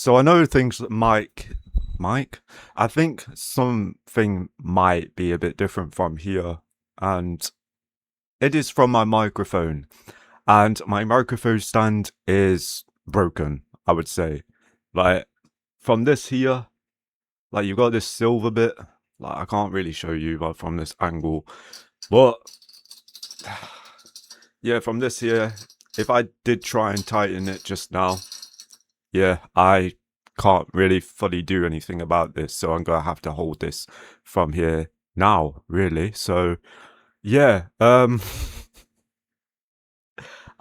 So I know things that Mike, I think something might be a bit different from here, and it is from my microphone. And my microphone stand is broken, I would say. Like from this here, like you've got this silver bit. Like I can't really show you but from this angle. But yeah, from this here, if I did try and tighten it just now, yeah, I can't really fully do anything about this, so I'm gonna have to hold this from here now, really. So yeah, I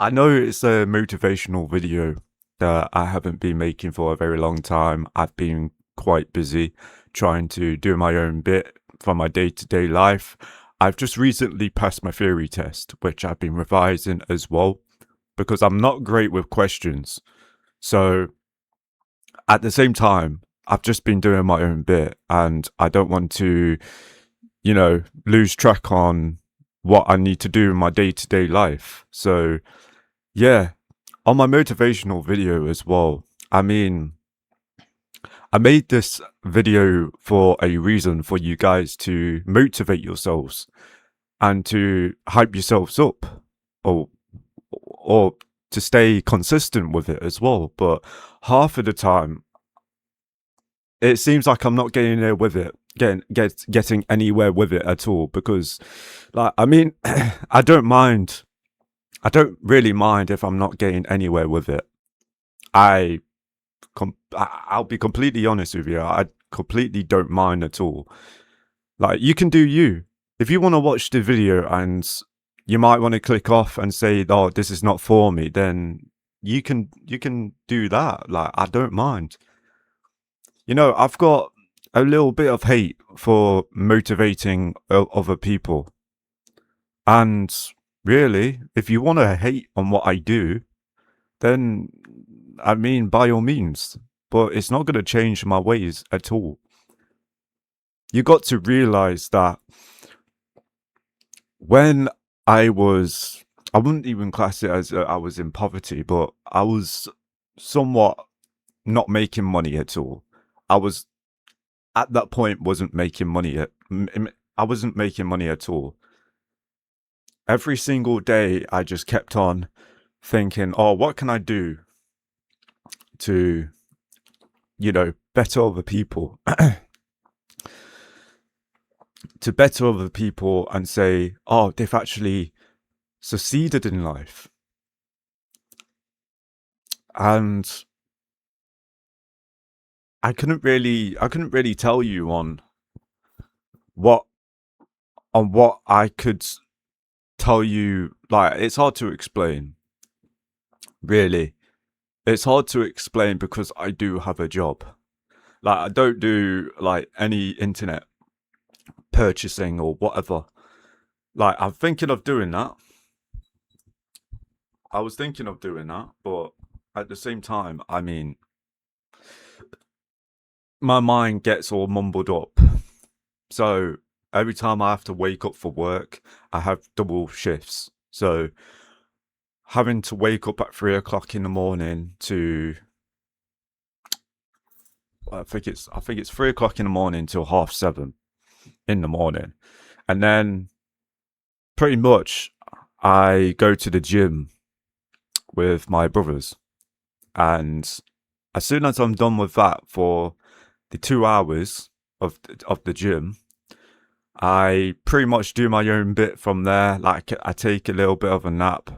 know it's a motivational video that I haven't been making for a very long time. I've been quite busy trying to do my own bit for my day-to-day life. I've just recently passed my theory test, which I've been revising as well, because I'm not great with questions. So at the same time, I've just been doing my own bit and I don't want to, lose track on what I need to do in my day to day life. So, yeah, on my motivational video as well, I mean, I made this video for a reason for you guys to motivate yourselves and to hype yourselves up or, or to stay consistent with it as well. But half of the time, it seems like I'm not getting there with it, getting anywhere with it at all. Because, like, I mean, I don't mind. I don't really mind if I'm not getting anywhere with it. I, I'll be completely honest with you. I completely don't mind at all. Like, you can do you. If you want to watch the video and you might want to click off and say, "Oh, this is not for me," then you can do that. Like, I don't mind. I've got a little bit of hate for motivating other people. And really, if you want to hate on what I do, then I mean, by all means. But it's not going to change my ways at all. You got to realize that when I wouldn't even class it as I was in poverty, but I was somewhat not making money at all. I was at that point wasn't making money yet. I wasn't making money at all. Every single day, I just kept on thinking, "Oh, what can I do to, better other people, to better other people, and say, oh, they've actually succeeded in life." And I couldn't really tell you what, what I could tell you. Like, it's hard to explain, really. It's hard to explain because I do have a job. Like, I don't do like any internet purchasing or whatever. Like, I'm thinking of doing that. I was thinking of doing that, but at the same time, I mean, my mind gets all mumbled up. So every time I have to wake up for work, I have double shifts. So having to wake up at 3 o'clock in the morning to I think it's 3 o'clock in the morning till 7:30 in the morning. And then pretty much I go to the gym with my brothers. And as soon as I'm done with that for the 2 hours of the gym, I pretty much do my own bit from there. Like, I take a little bit of a nap,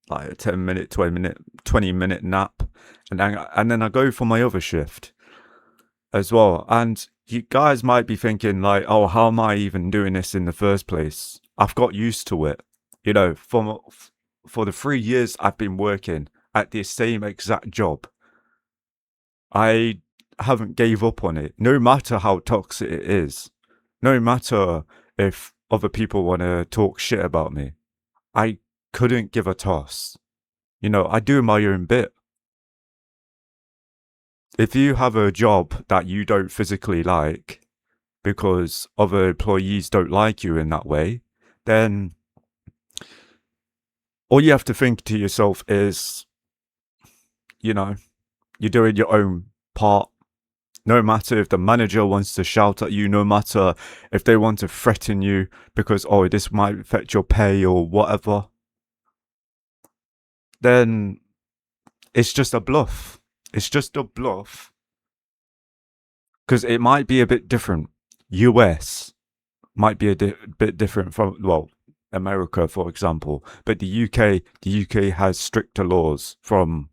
like a 10 minute, 20-minute nap, and then I go for my other shift as well. And you guys might be thinking like, "Oh, how am I even doing this in the first place?" I've got used to it. For the 3 years I've been working at the same exact job, I haven't gave up on it, no matter how toxic it is. No matter if other people want to talk shit about me. I couldn't give a toss. I do my own bit. If you have a job that you don't physically like because other employees don't like you in that way, then all you have to think to yourself is, you know, you're doing your own part. No matter if the manager wants to shout at you, no matter if they want to threaten you because, oh, this might affect your pay or whatever, then it's just a bluff. It's just a bluff because it might be a bit different. US might be a bit different from, well, America, for example, but the UK has stricter laws from,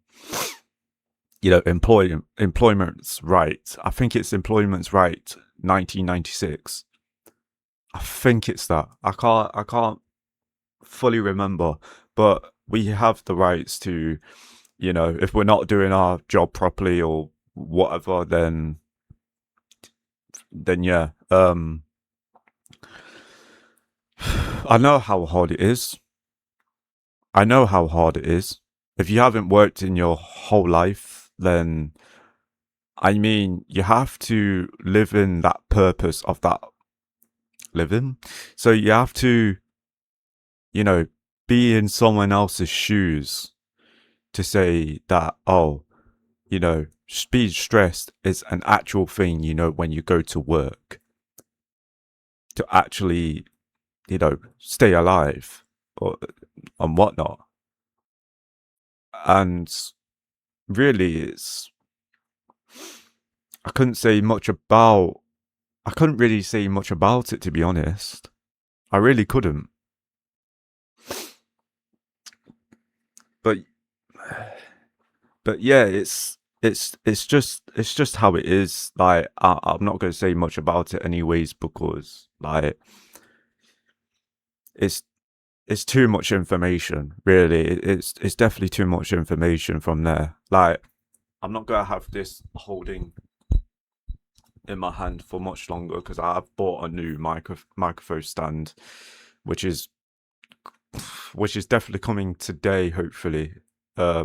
employment's right. I think it's employment's right 1996. I think it's that. I can't fully remember, but we have the rights to, if we're not doing our job properly or whatever, then yeah. I know how hard it is. I know how hard it is. If you haven't worked in your whole life, then I mean, you have to live in that purpose of that living. So you have to, be in someone else's shoes to say that, oh, being stressed is an actual thing, when you go to work to actually, stay alive or and whatnot. And really, I couldn't really say much about it, to be honest. I really couldn't. But yeah, it's just how it is. Like, I'm not going to say much about it anyways, because like it's too much information, really. It's definitely too much information from there. Like, I'm not going to have this holding in my hand for much longer because I've bought a new microphone stand, which is definitely coming today, hopefully. I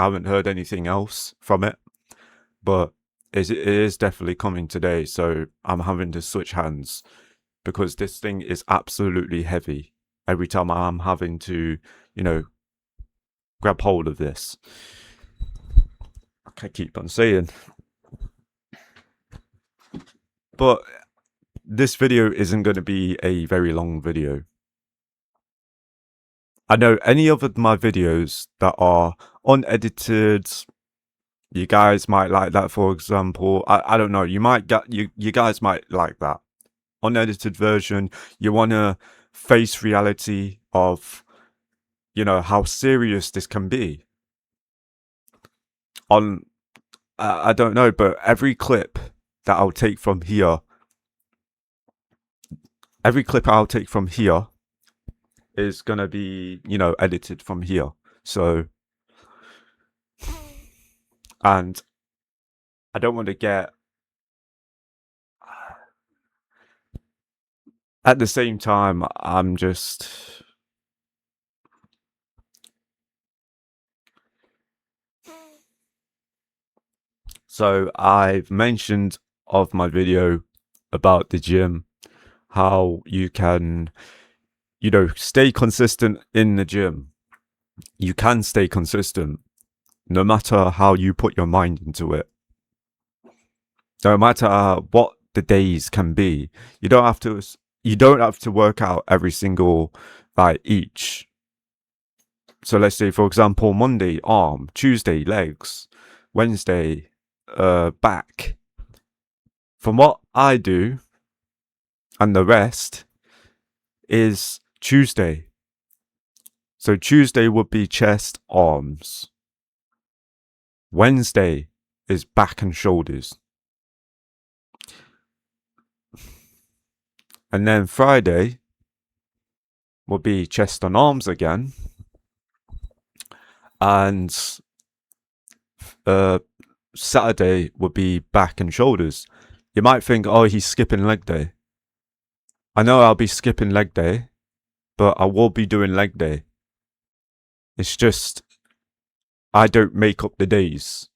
haven't heard anything else from it, but it is definitely coming today. So I'm having to switch hands because this thing is absolutely heavy. Every time I'm having to, grab hold of this. I keep on saying. But this video isn't going to be a very long video. I know any of my videos that are unedited, you guys might like that, for example. I don't know. You guys might like that. Unedited version. You want to face reality of, how serious this can be. I don't know, but every clip I'll take from here is going to be, edited from here. So, and I don't want to get, at the same time, I'm just, so I've mentioned of my video about the gym, how you can, stay consistent in the gym. You can stay consistent no matter how you put your mind into it. No matter what the days can be, you don't have to work out every single each. So let's say, for example, Monday arm, Tuesday legs, Wednesday back. From what I do, and the rest is Tuesday. So Tuesday would be chest, arms. Wednesday is back and shoulders. And then Friday will be chest and arms again. And Saturday would be back and shoulders. You might think, oh, he's skipping leg day. I know I'll be skipping leg day, but I will be doing leg day. It's just, I don't make up the days.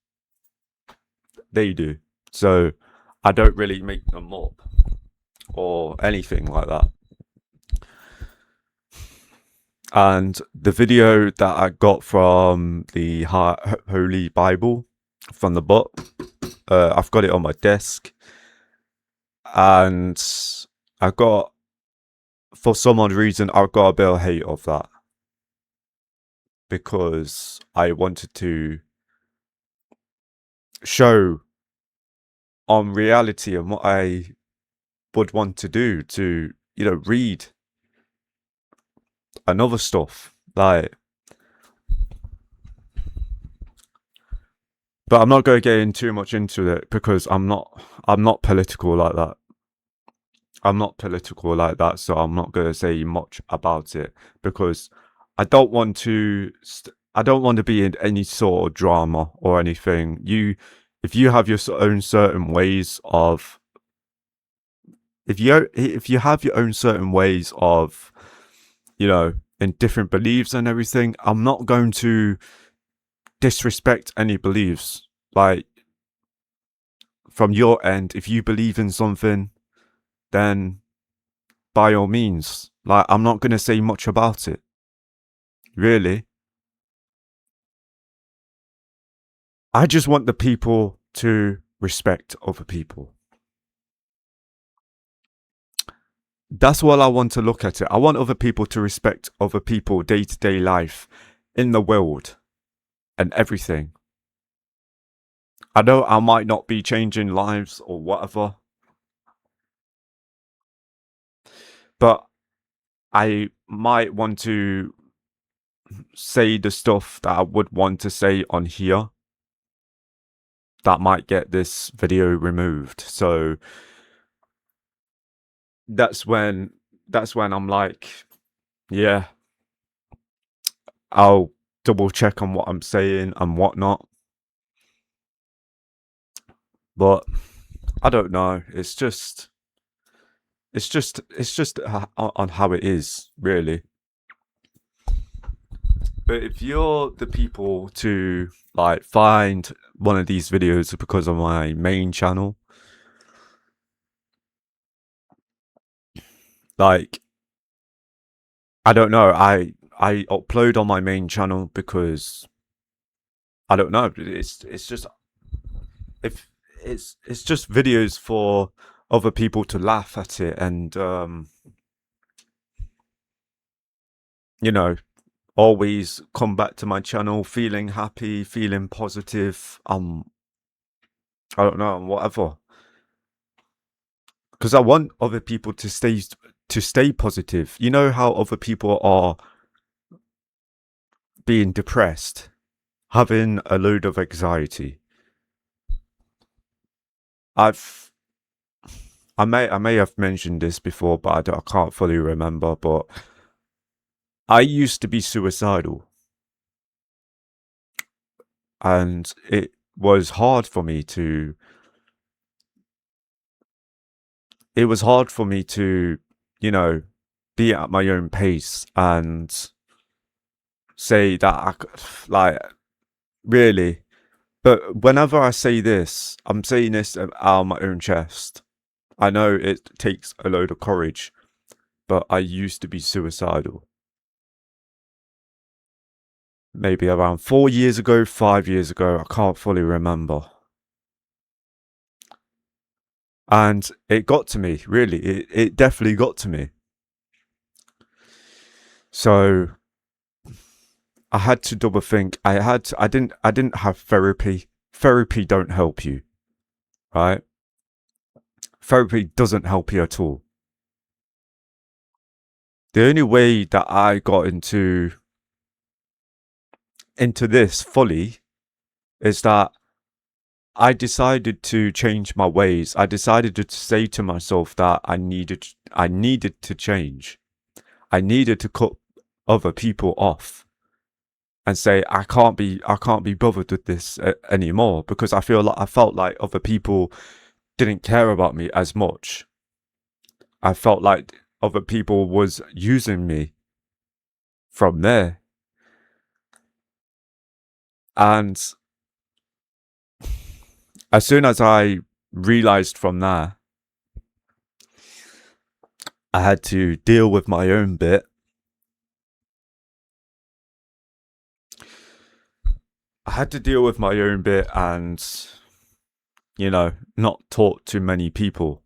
They do. So I don't really make them up or anything like that. And the video that I got from the Holy Bible, from the book, I've got it on my desk, and I got, for some odd reason, I got a bit of hate of that because I wanted to show on reality and what I would want to do to, read and other stuff. Like, but I'm not going to get in too much into it because I'm not political like that. I'm not political like that, so I'm not going to say much about it because I don't want to. I don't want to be in any sort of drama or anything. If you have your own certain ways of, if you have your own certain ways of, in different beliefs and everything, I'm not going to disrespect any beliefs. Like, from your end, if you believe in something, then by all means, like, I'm not going to say much about it, really. I just want the people to respect other people. That's what I want to look at it. I want other people to respect other people day-to-day life in the world and everything. I know I might not be changing lives or whatever, but I might want to say the stuff that I would want to say on here that might get this video removed. So that's when I'm like, yeah, I'll double check on what I'm saying and whatnot. But I don't know. It's just on how it is, really. But if you're the people to like find one of these videos because of my main channel, like, I don't know, I upload on my main channel because I don't know. It's just, if it's just videos for other people to laugh at it and you know, always come back to my channel feeling happy, feeling positive. I don't know, whatever. Because I want other people to stay positive. You know how other people are being depressed, having a load of anxiety. I may have mentioned this before, but I can't fully remember. But I used to be suicidal, and it was hard for me to. It was hard for me to, you know, be at my own pace and say that I could, like, really. But whenever I say this, I'm saying this out of my own chest. I know it takes a load of courage, but I used to be suicidal. Maybe around 4 years ago, 5 years ago, I can't fully remember. And it got to me, really. It definitely got to me. So I had to double think. I didn't have therapy. Therapy don't help you, right? Therapy doesn't help you at all. The only way that I got into this fully is that I decided to change my ways. I decided to say to myself that I needed to change. I needed to cut other people off and say I can't be bothered with this anymore, because I felt like other people didn't care about me as much. I felt like other people was using me from there. And as soon as I realized from there, I had to deal with my own bit. I had to deal with my own bit and not talk to many people.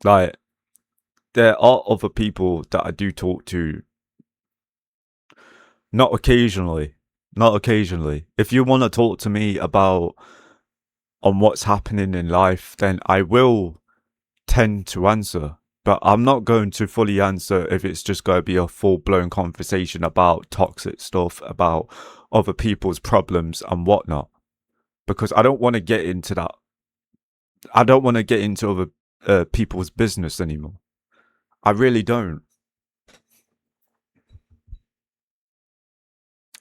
Like, there are other people that I do talk to, not occasionally. Not occasionally. If you want to talk to me about on what's happening in life, then I will tend to answer. But I'm not going to fully answer if it's just going to be a full-blown conversation about toxic stuff, about other people's problems and whatnot. Because I don't want to get into that. I don't want to get into other people's business anymore. I really don't.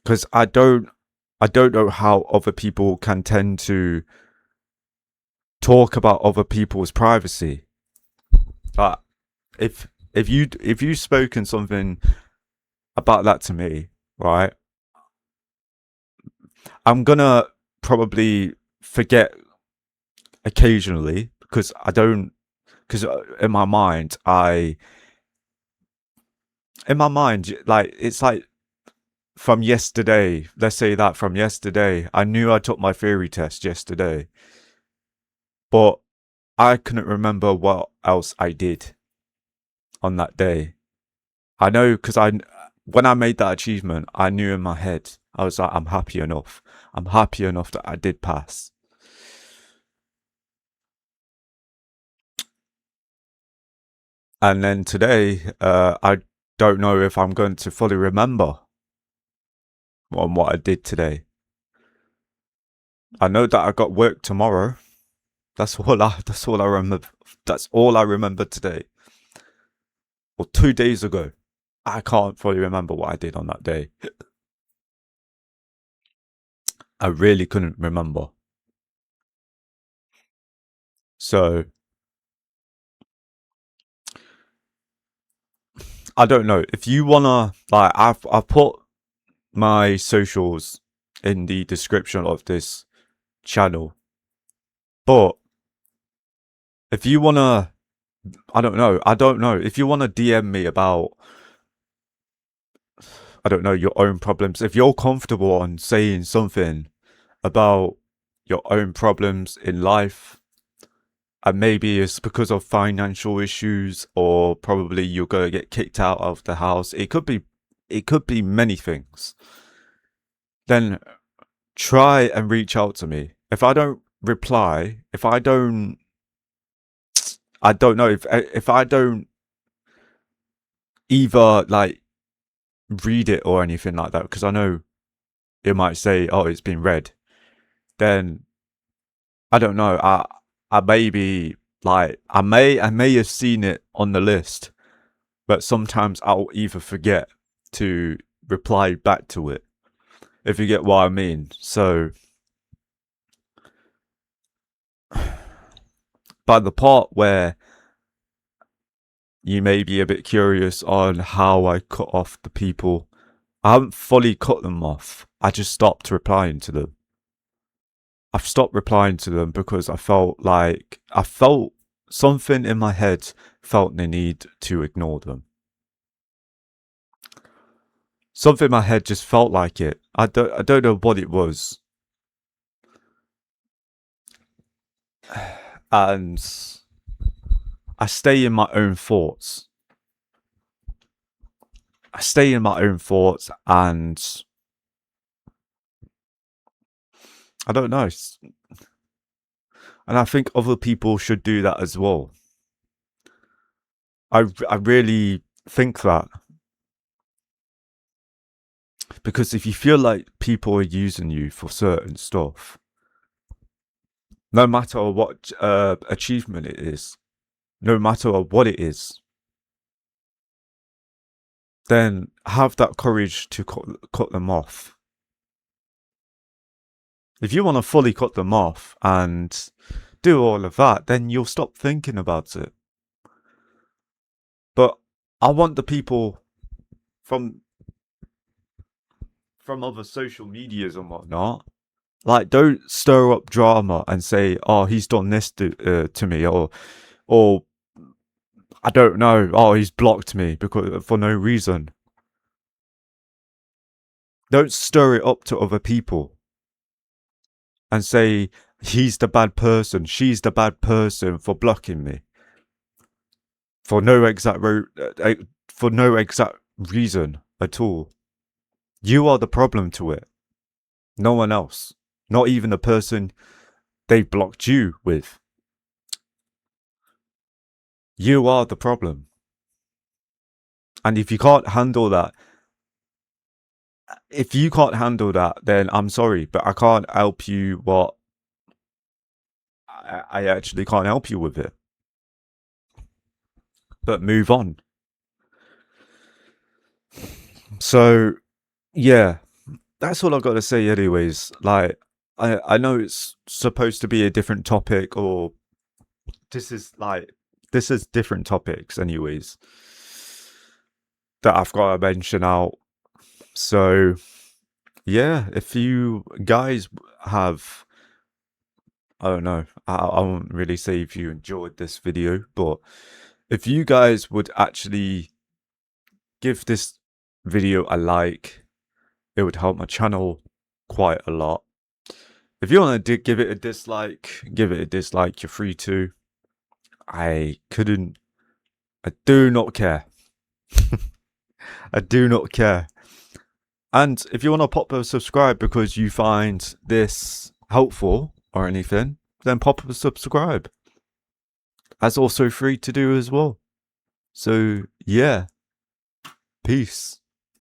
Because I don't know how other people can tend to talk about other people's privacy. But if you've spoken something about that to me, right? I'm gonna probably forget occasionally because I don't because in my mind like it's like from yesterday. Let's say that from yesterday, I knew I took my theory test yesterday, but I couldn't remember what else I did on that day. I know because when I made that achievement, I knew in my head, I was like, I'm happy enough. I'm happy enough that I did pass. And then today, I don't know if I'm going to fully remember on what I did today. I know that I got work tomorrow. That's all I remember. That's all I remember today. Or 2 days ago. I can't fully remember what I did on that day. I really couldn't remember. So I don't know. If you wanna like I've put my socials in the description of this channel. But if you wanna I don't know. If you wanna DM me about I don't know, your own problems, if you're comfortable on saying something about your own problems in life, and maybe it's because of financial issues or probably you're going to get kicked out of the house. It could be many things. Then try and reach out to me. If I don't reply, if I don't know if I don't either like read it or anything like that, because I know it might say, "Oh, it's been read." Then I don't know. I maybe like I may have seen it on the list, but sometimes I'll either forget to reply back to it, if you get what I mean. So, by the part where you may be a bit curious on how I cut off the people, I haven't fully cut them off. I just stopped replying to them. I've stopped replying to them because I felt something in my head felt the need to ignore them. Something in my head just felt like it. I don't know what it was. And I stay in my own thoughts. I stay in my own thoughts and I don't know. And I think other people should do that as well. I really think that because if you feel like people are using you for certain stuff, no matter what achievement it is, no matter what it is, then have that courage to cut them off. If you want to fully cut them off and do all of that, then you'll stop thinking about it. But I want the people from other social medias and whatnot, like, don't stir up drama and say, "Oh, he's done this to me," or I don't know, "Oh, he's blocked me because for no reason." Don't stir it up to other people. and say he's the bad person, she's the bad person for blocking me for no for no exact reason at all. You are the problem to it, no one else, not even the person they blocked you with. You are the problem. And if you can't handle that, then I'm sorry, but I can't help you. I actually can't help you with it. But move on. So, yeah, that's all I've got to say anyways. Like, I know it's supposed to be a different topic, or this is different topics anyways that I've got to mention out. So, yeah, if you guys have, I don't know, I won't really say if you enjoyed this video, but if you guys would actually give this video a like, it would help my channel quite a lot. If you want to give it a dislike, you're free to. I do not care. I do not care. And if you want to pop a subscribe because you find this helpful or anything, then pop a subscribe. That's also free to do as well. So, yeah. Peace.